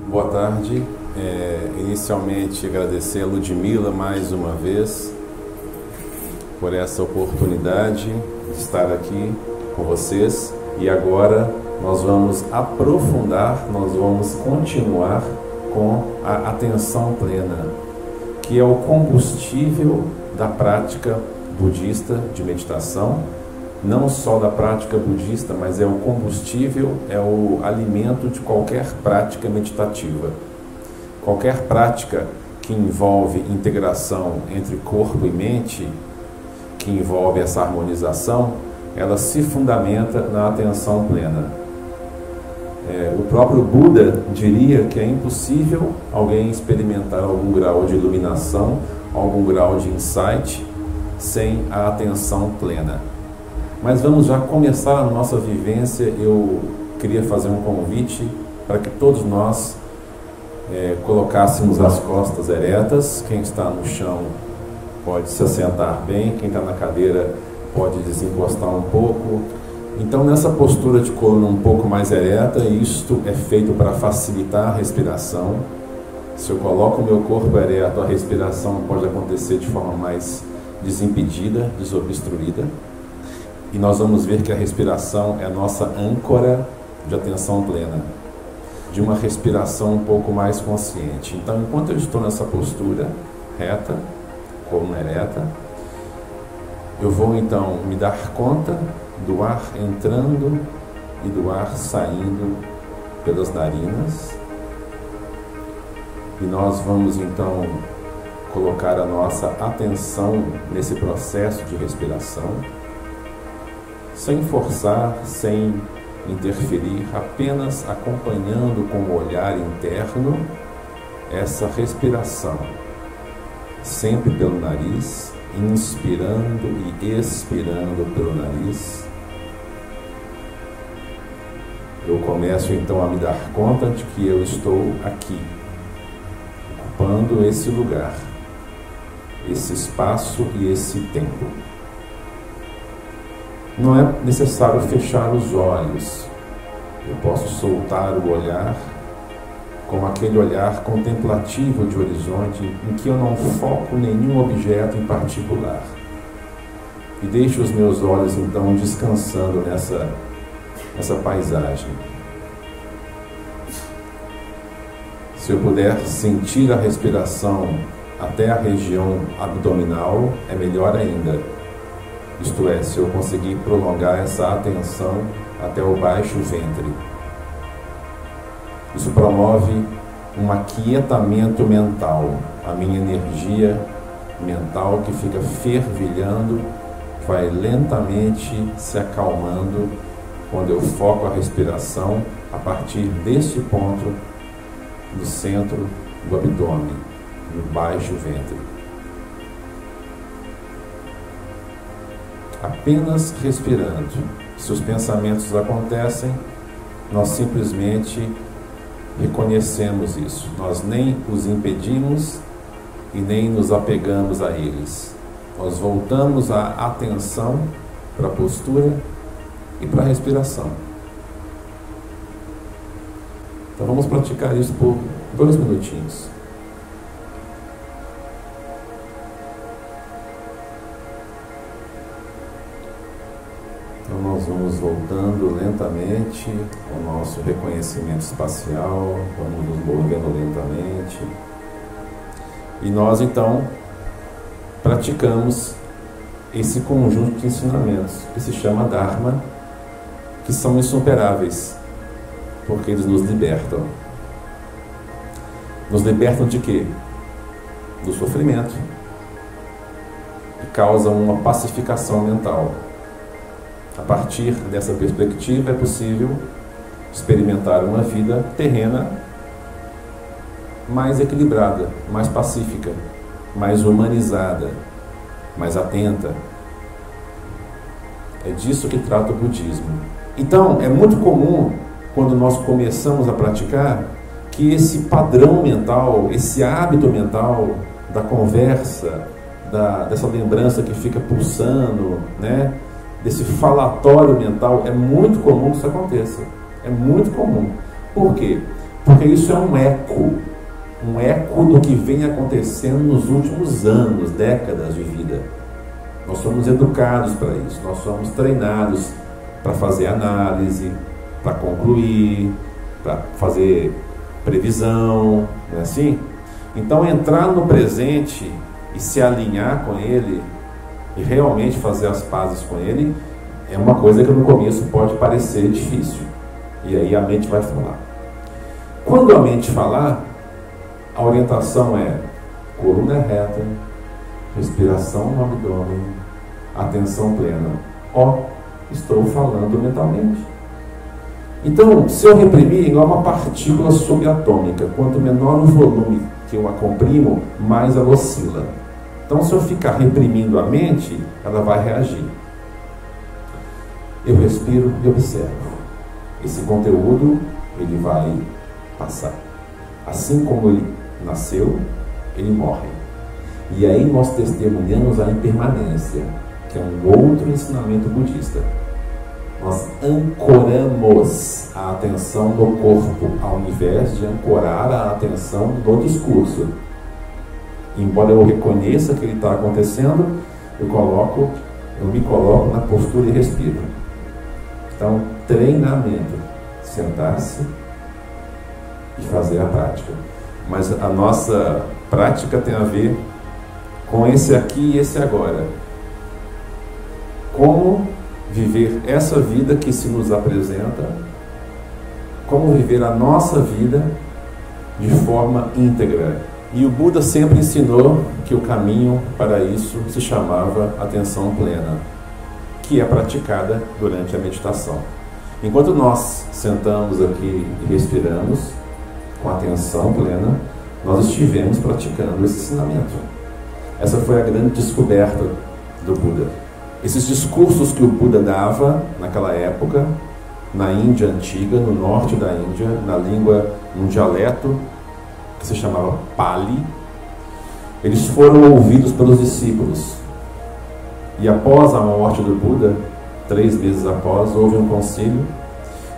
Boa tarde. Inicialmente agradecer a Ludmila mais uma vez por essa oportunidade de estar aqui com vocês. E agora nós vamos aprofundar, nós vamos continuar com a atenção plena, que é o combustível da prática budista de meditação. Não só da prática budista, mas é o combustível, é o alimento de qualquer prática meditativa. Qualquer prática que envolve integração entre corpo e mente, que envolve essa harmonização, ela se fundamenta na atenção plena. O próprio Buda diria que é impossível alguém experimentar algum grau de iluminação, algum grau de insight, sem a atenção plena. Mas vamos já começar a nossa vivência. Eu queria fazer um convite para que todos nós colocássemos as costas eretas. Quem está no chão pode se assentar bem, quem está na cadeira pode desencostar um pouco. Então, nessa postura de coluna um pouco mais ereta, isto é feito para facilitar a respiração. Se eu coloco o meu corpo ereto, a respiração pode acontecer de forma mais desimpedida, desobstruída. E nós vamos ver que a respiração é a nossa âncora de atenção plena, de uma respiração um pouco mais consciente. Então, enquanto eu estou nessa postura reta, coluna ereta, eu vou então me dar conta do ar entrando e do ar saindo pelas narinas. E nós vamos então colocar a nossa atenção nesse processo de respiração, sem forçar, sem interferir, apenas acompanhando com o olhar interno essa respiração, sempre pelo nariz, inspirando e expirando pelo nariz. Eu começo então a me dar conta de que eu estou aqui, ocupando esse lugar, esse espaço e esse tempo. Não é necessário fechar os olhos. Eu posso soltar o olhar como aquele olhar contemplativo de horizonte em que eu não foco nenhum objeto em particular. E deixo os meus olhos então descansando nessa paisagem. Se eu puder sentir a respiração até a região abdominal, é melhor ainda. Isto é, se eu conseguir prolongar essa atenção até o baixo ventre. Isso promove um aquietamento mental, a minha energia mental que fica fervilhando, vai lentamente se acalmando quando eu foco a respiração a partir deste ponto do centro do abdômen, no baixo ventre. Apenas respirando. Se os pensamentos acontecem, nós simplesmente reconhecemos isso. Nós nem os impedimos e nem nos apegamos a eles. Nós voltamos a atenção para a postura e para a respiração. Então vamos praticar isso por 2 minutinhos. Então nós vamos voltando lentamente ao nosso reconhecimento espacial, vamos nos movendo lentamente. E nós então praticamos esse conjunto de ensinamentos que se chama Dharma, que são insuperáveis, porque eles nos libertam. Nos libertam de quê? Do sofrimento, que causa uma pacificação mental. A partir dessa perspectiva é possível experimentar uma vida terrena mais equilibrada, mais pacífica, mais humanizada, mais atenta. É disso que trata o budismo. Então, é muito comum, quando nós começamos a praticar, que esse padrão mental, esse hábito mental da conversa, dessa lembrança que fica pulsando, né? Desse falatório mental, é muito comum que isso aconteça. É muito comum. Por quê? Porque isso é um eco do que vem acontecendo nos últimos anos, décadas de vida. Nós somos educados para isso, nós somos treinados para fazer análise, para concluir, para fazer previsão, não é assim? Então entrar no presente e se alinhar com ele e realmente fazer as pazes com ele é uma coisa que no começo pode parecer difícil. E aí a mente vai falar. Quando a mente falar, a orientação é coluna reta, respiração no abdômen, atenção plena. Estou falando mentalmente. Então, se eu reprimir, igual uma partícula subatômica, quanto menor o volume que eu a comprimo, mais ela oscila. Então, se eu ficar reprimindo a mente, ela vai reagir. Eu respiro e observo. Esse conteúdo, ele vai passar. Assim como ele nasceu, ele morre. E aí nós testemunhamos a impermanência, que é um outro ensinamento budista. Nós ancoramos a atenção no corpo, ao invés de ancorar a atenção no discurso. Embora eu reconheça que ele está acontecendo, eu me coloco na postura e respiro. Então, treinamento, sentar-se e fazer a prática. Mas a nossa prática tem a ver com esse aqui e esse agora. Como viver essa vida que se nos apresenta, como viver a nossa vida de forma íntegra. E o Buda sempre ensinou que o caminho para isso se chamava atenção plena, que é praticada durante a meditação. Enquanto nós sentamos aqui e respiramos com atenção plena, nós estivemos praticando esse ensinamento. Essa foi a grande descoberta do Buda. Esses discursos que o Buda dava naquela época, na Índia antiga, no norte da Índia, na língua, num dialeto que se chamava Pali, eles foram ouvidos pelos discípulos. E após a morte do Buda, 3 meses após, houve um concílio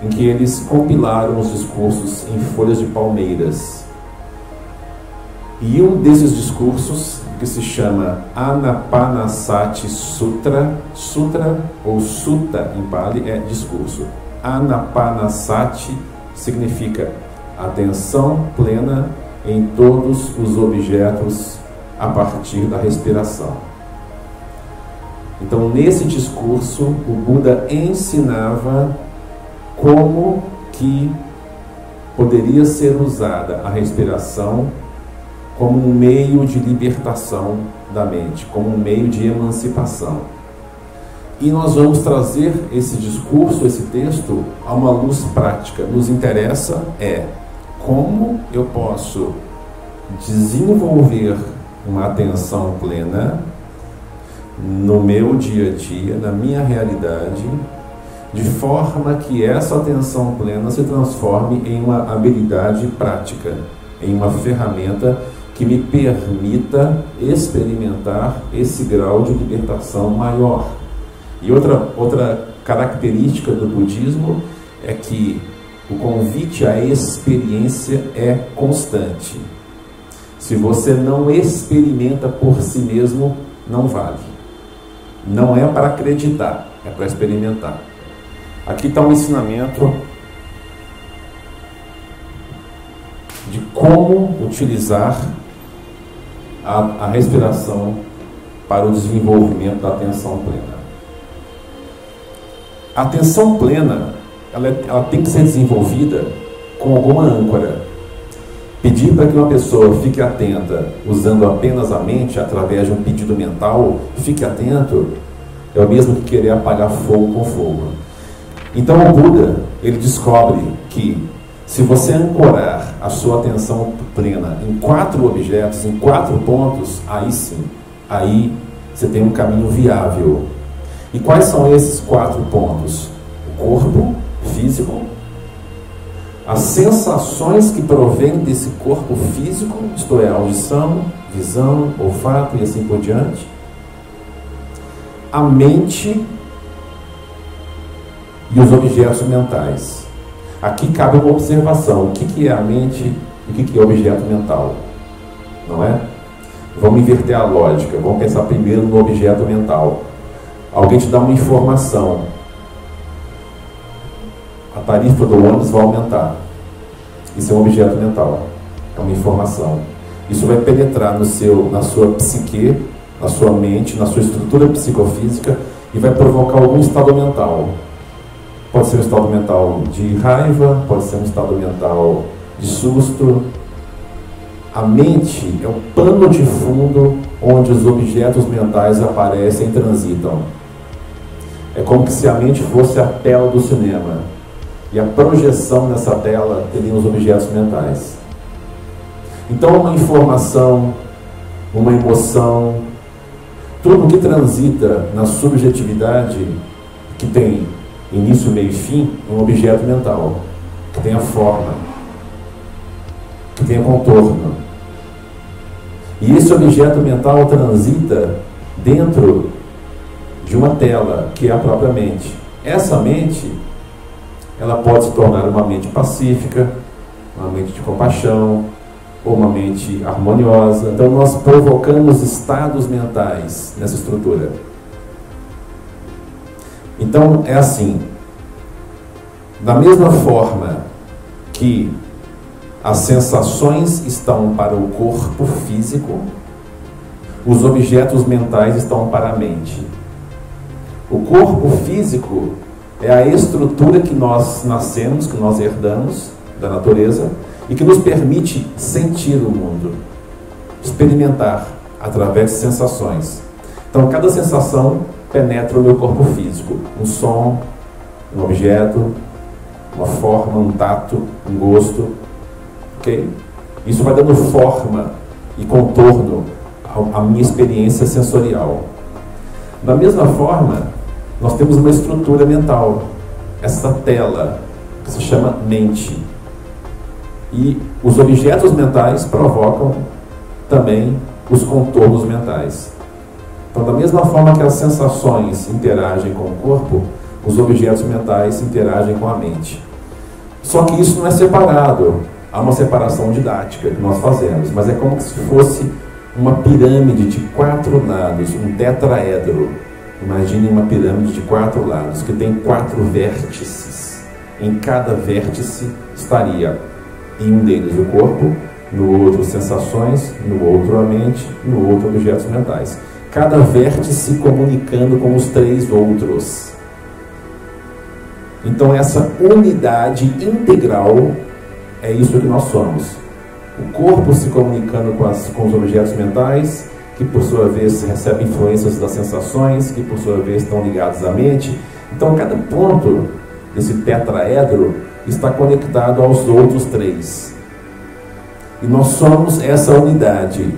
em que eles compilaram os discursos em folhas de palmeiras. E um desses discursos, que se chama Anapanasati Sutra, Sutra ou Sutta em Pali é discurso. Anapanasati significa atenção plena em todos os objetos a partir da respiração. Então, nesse discurso, o Buda ensinava como que poderia ser usada a respiração como um meio de libertação da mente, como um meio de emancipação. E nós vamos trazer esse discurso, esse texto, a uma luz prática. Nos interessa como eu posso desenvolver uma atenção plena no meu dia a dia, na minha realidade, de forma que essa atenção plena se transforme em uma habilidade prática, em uma ferramenta que me permita experimentar esse grau de libertação maior. E outra característica do budismo é que o convite à experiência é constante. Se você não experimenta por si mesmo, não vale. Não é para acreditar, é para experimentar. Aqui está um ensinamento de como utilizar a respiração para o desenvolvimento da atenção plena. A atenção plena, ela tem que ser desenvolvida com alguma âncora. Pedir para que uma pessoa fique atenta usando apenas a mente, através de um pedido mental, fique atento, é o mesmo que querer apagar fogo com fogo. Então o Buda, ele descobre que se você ancorar a sua atenção plena em 4 objetos, em 4 pontos, aí sim, aí você tem um caminho viável. E quais são esses 4 pontos? O corpo físico, as sensações que provêm desse corpo físico, isto é, audição, visão, olfato e assim por diante, a mente e os objetos mentais. Aqui cabe uma observação. O que é a mente e o que é objeto mental? Não é? Vamos inverter a lógica. Vamos pensar primeiro no objeto mental. Alguém te dá uma informação. A tarifa do ônibus vai aumentar. Isso é um objeto mental. É uma informação. Isso vai penetrar na sua psique, na sua mente, na sua estrutura psicofísica e vai provocar algum estado mental. Pode ser um estado mental de raiva, pode ser um estado mental de susto. A mente é o pano de fundo onde os objetos mentais aparecem e transitam. É como se a mente fosse a tela do cinema. E a projeção nessa tela teria os objetos mentais. Então, uma informação, uma emoção, tudo que transita na subjetividade, que tem início, meio e fim, é um objeto mental, que tem a forma, que tem o contorno. E esse objeto mental transita dentro de uma tela, que é a própria mente. Essa mente, ela pode se tornar uma mente pacífica, uma mente de compaixão, ou uma mente harmoniosa. Então nós provocamos estados mentais nessa estrutura. Então é assim, da mesma forma que as sensações estão para o corpo físico, os objetos mentais estão para a mente. O corpo físico é a estrutura que nós nascemos, que nós herdamos da natureza e que nos permite sentir o mundo, experimentar através de sensações. Então cada sensação penetra o meu corpo físico. Um som, um objeto, uma forma, um tato, um gosto. Ok? Isso vai dando forma e contorno à minha experiência sensorial. Da mesma forma, nós temos uma estrutura mental, essa tela que se chama mente. E os objetos mentais provocam também os contornos mentais. Então, da mesma forma que as sensações interagem com o corpo, os objetos mentais interagem com a mente. Só que isso não é separado. Há uma separação didática que nós fazemos, mas é como se fosse uma pirâmide de 4 lados, um tetraedro. Imagine uma pirâmide de 4 lados, que tem 4 vértices. Em cada vértice estaria, em um deles, o corpo, no outro sensações, no outro a mente, no outro objetos mentais. Cada vértice comunicando com os 3 outros. Então essa unidade integral é isso que nós somos. O corpo se comunicando com os objetos mentais, que por sua vez recebem influências das sensações, que por sua vez estão ligados à mente. Então cada ponto desse tetraedro está conectado aos outros 3. E nós somos essa unidade.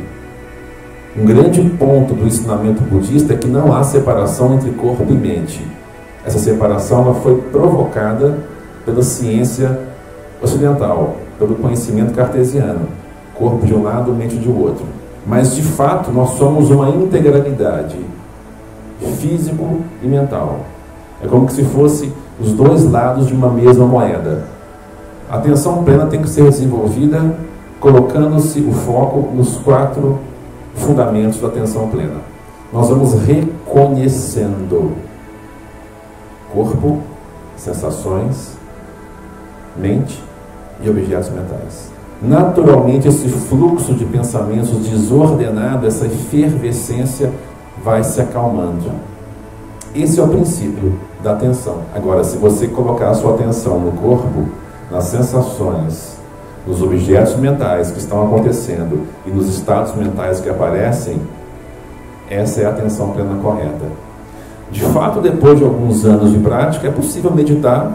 Um grande ponto do ensinamento budista é que não há separação entre corpo e mente. Essa separação ela foi provocada pela ciência ocidental, pelo conhecimento cartesiano. Corpo de um lado, mente de outro. Mas de fato nós somos uma integralidade, físico e mental. É como se fosse os 2 lados de uma mesma moeda. A atenção plena tem que ser desenvolvida colocando-se o foco nos 4 fundamentos da atenção plena. Nós vamos reconhecendo corpo, sensações, mente e objetos mentais. Naturalmente, esse fluxo de pensamentos desordenado, essa efervescência vai se acalmando. Esse é o princípio da atenção. Agora, se você colocar a sua atenção no corpo, nas sensações, nos objetos mentais que estão acontecendo e nos estados mentais que aparecem, essa é a atenção plena correta. De fato, depois de alguns anos de prática, é possível meditar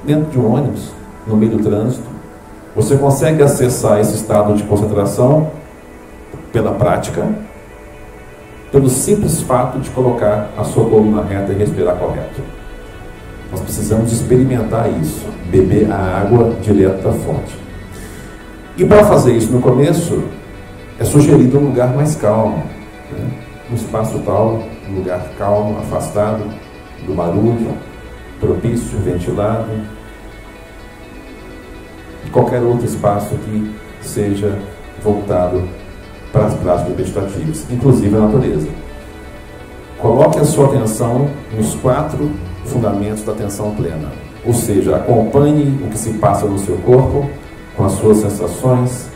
dentro de um ônibus, no meio do trânsito. Você consegue acessar esse estado de concentração pela prática, pelo simples fato de colocar a sua coluna reta e respirar correto. Nós precisamos experimentar isso, beber a água direto da fonte. E para fazer isso no começo, é sugerido um lugar mais calmo, né? Um espaço tal, um lugar calmo, afastado do barulho, propício, ventilado. e qualquer outro espaço que seja voltado para as práticas meditativas, inclusive a natureza. Coloque a sua atenção nos 4 fundamentos da atenção plena, ou seja, acompanhe o que se passa no seu corpo, com as suas sensações,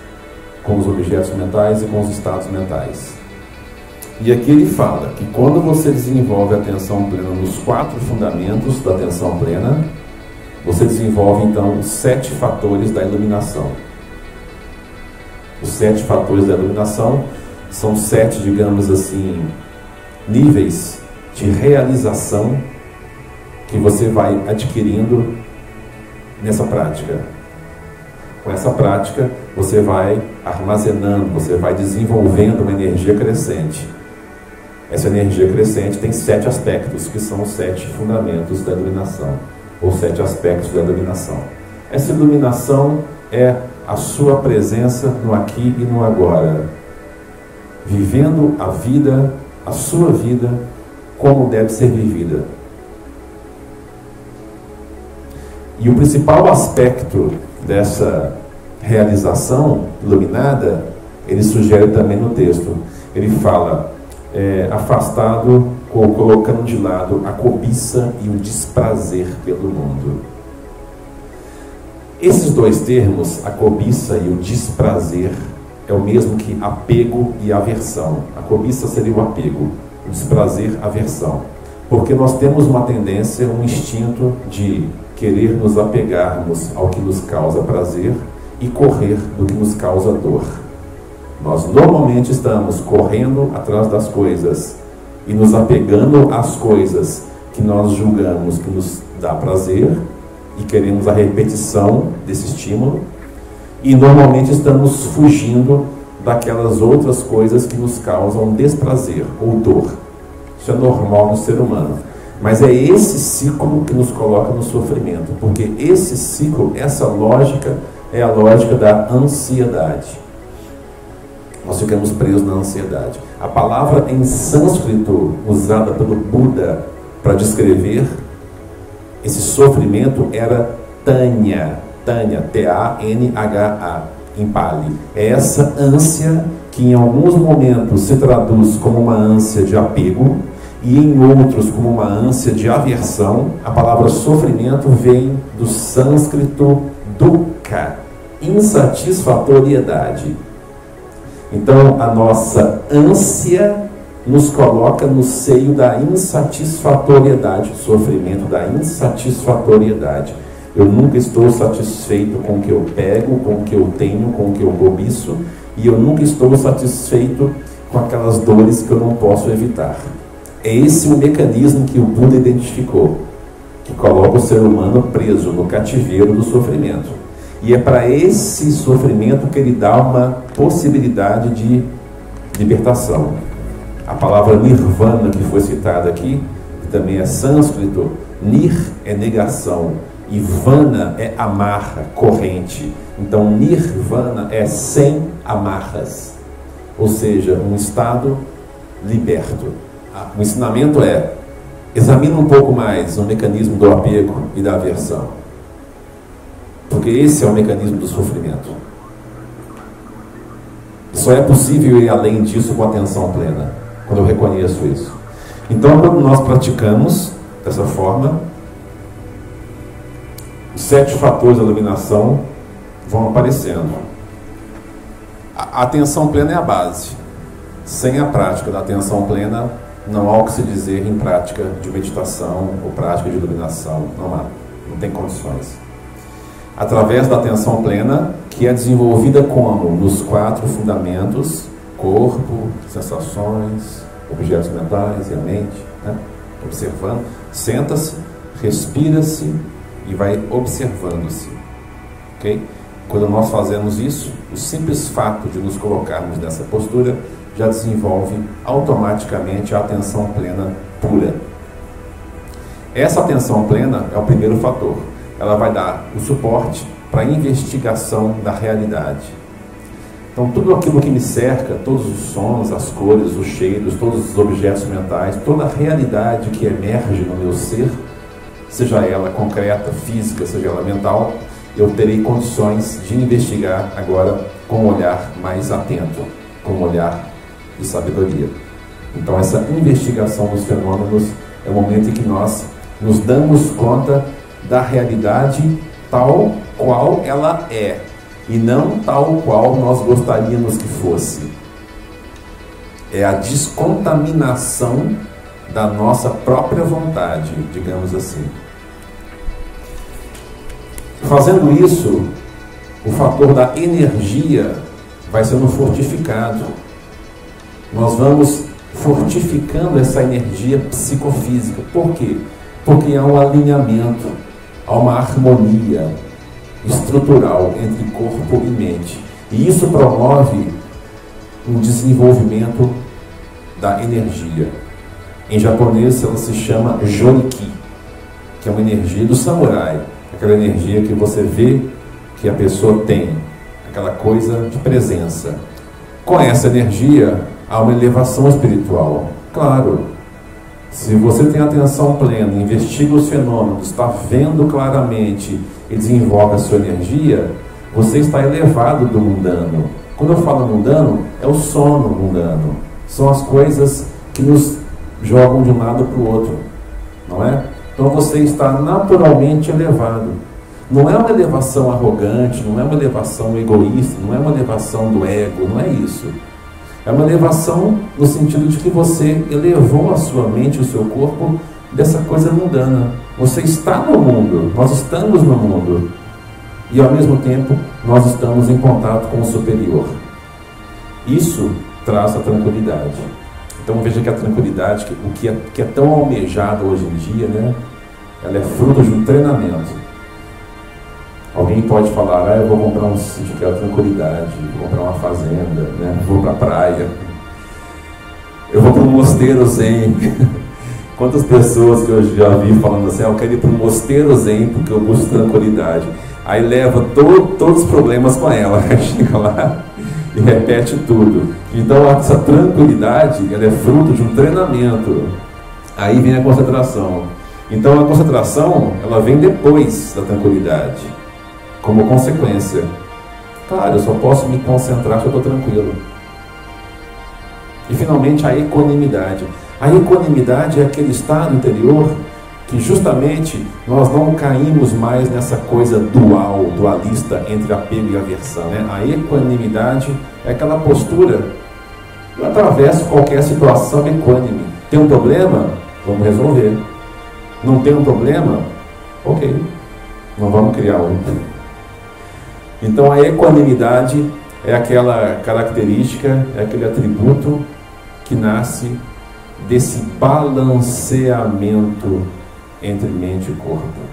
com os objetos mentais e com os estados mentais. E aqui ele fala que quando você desenvolve a atenção plena nos 4 fundamentos da atenção plena, você desenvolve então os 7 fatores da iluminação. Os 7 fatores da iluminação são 7, digamos assim, níveis de realização que você vai adquirindo nessa prática. Com essa prática, você vai armazenando, você vai desenvolvendo uma energia crescente. Essa energia crescente tem 7 aspectos, que são os 7 fundamentos da iluminação, ou 7 aspectos da iluminação. Essa iluminação é a sua presença no aqui e no agora, vivendo a vida, a sua vida, como deve ser vivida. E o principal aspecto dessa realização iluminada, ele sugere também no texto. Ele fala, afastado, ou colocando de lado a cobiça e o desprazer pelo mundo. Esses 2 termos, a cobiça e o desprazer, é o mesmo que apego e aversão. A cobiça seria o apego, o desprazer, a aversão. Porque nós temos uma tendência, um instinto de querer nos apegarmos ao que nos causa prazer e correr do que nos causa dor. Nós normalmente estamos correndo atrás das coisas e nos apegando às coisas que nós julgamos que nos dá prazer e queremos a repetição desse estímulo, e normalmente estamos fugindo daquelas outras coisas que nos causam desprazer ou dor. Isso é normal no ser humano. Mas é esse ciclo que nos coloca no sofrimento, porque esse ciclo, essa lógica, é a lógica da ansiedade. Nós ficamos presos na ansiedade. A palavra em sânscrito usada pelo Buda para descrever esse sofrimento era tanya, T-A-N-H-A, em Pali. É essa ânsia que em alguns momentos se traduz como uma ânsia de apego e em outros como uma ânsia de aversão. A palavra sofrimento vem do sânscrito dukkha, insatisfatoriedade. Então, a nossa ânsia nos coloca no seio da insatisfatoriedade, sofrimento da insatisfatoriedade. Eu nunca estou satisfeito com o que eu pego, com o que eu tenho, com o que eu cobiço, e eu nunca estou satisfeito com aquelas dores que eu não posso evitar. É esse o mecanismo que o Buda identificou, que coloca o ser humano preso no cativeiro do sofrimento. E é para esse sofrimento que ele dá uma possibilidade de libertação. A palavra nirvana que foi citada aqui, que também é sânscrito, nir é negação e vana é amarra, corrente. Então nirvana é sem amarras, ou seja, um estado liberto. O ensinamento é: examine um pouco mais o mecanismo do apego e da aversão, porque esse é o mecanismo do sofrimento. Só é possível ir além disso com atenção plena, quando eu reconheço isso. Então, quando nós praticamos dessa forma, os 7 fatores da iluminação vão aparecendo. A atenção plena é a base. Sem a prática da atenção plena, não há o que se dizer em prática de meditação ou prática de iluminação. Não há, não tem condições. Através da atenção plena, que é desenvolvida como? Nos 4 fundamentos: corpo, sensações, objetos mentais e a mente, né? Observando, senta-se, respira-se e vai observando-se, ok? Quando nós fazemos isso, o simples fato de nos colocarmos nessa postura já desenvolve automaticamente a atenção plena pura. Essa atenção plena é o primeiro fator. Ela vai dar o suporte para a investigação da realidade. Então, tudo aquilo que me cerca, todos os sons, as cores, os cheiros, todos os objetos mentais, toda a realidade que emerge no meu ser, seja ela concreta, física, seja ela mental, eu terei condições de investigar agora com um olhar mais atento, com um olhar de sabedoria. Então essa investigação dos fenômenos é o momento em que nós nos damos conta da realidade tal qual ela é, e não tal qual nós gostaríamos que fosse. É a descontaminação da nossa própria vontade, digamos assim. Fazendo isso, o fator da energia vai sendo fortificado. Nós vamos fortificando essa energia psicofísica. Por quê? Porque há um alinhamento, há uma harmonia estrutural entre corpo e mente. E isso promove um desenvolvimento da energia. Em japonês ela se chama Joniki, que é uma energia do samurai, aquela energia que você vê que a pessoa tem, aquela coisa de presença. Com essa energia há uma elevação espiritual. Claro, se você tem atenção plena, investiga os fenômenos, está vendo claramente e desenvolve a sua energia, você está elevado do mundano. Quando eu falo mundano, é o sono mundano. São as coisas que nos jogam de um lado para o outro, não é? Então você está naturalmente elevado. Não é uma elevação arrogante, não é uma elevação egoísta, não é uma elevação do ego, não é isso. É uma elevação no sentido de que você elevou a sua mente, o seu corpo, dessa coisa mundana. Você está no mundo, nós estamos no mundo. E ao mesmo tempo, nós estamos em contato com o superior. Isso traz a tranquilidade. Então veja que a tranquilidade, que é tão almejada hoje em dia, né? Ela é fruto de um treinamento. Alguém pode falar, eu vou comprar um sítio, quero tranquilidade, vou comprar uma fazenda, né? Vou para a praia, eu vou para um mosteiro zen. Quantas pessoas que eu já vi falando assim, eu quero ir para um mosteiro zen porque eu busco tranquilidade. Aí leva todos os problemas com ela, chega lá e repete tudo. Então essa tranquilidade, ela é fruto de um treinamento. Aí vem a concentração. Então a concentração, ela vem depois da tranquilidade, como consequência. Claro, eu só posso me concentrar se eu estou tranquilo. E finalmente a equanimidade. A equanimidade é aquele estado interior que justamente nós não caímos mais nessa coisa dualista entre apego e aversão, né? A equanimidade é aquela postura, eu atravesso qualquer situação equânime. Tem um problema? Vamos resolver. Não tem um problema? Ok, não vamos criar outro. Então a equanimidade é aquela característica, é aquele atributo que nasce desse balanceamento entre mente e corpo.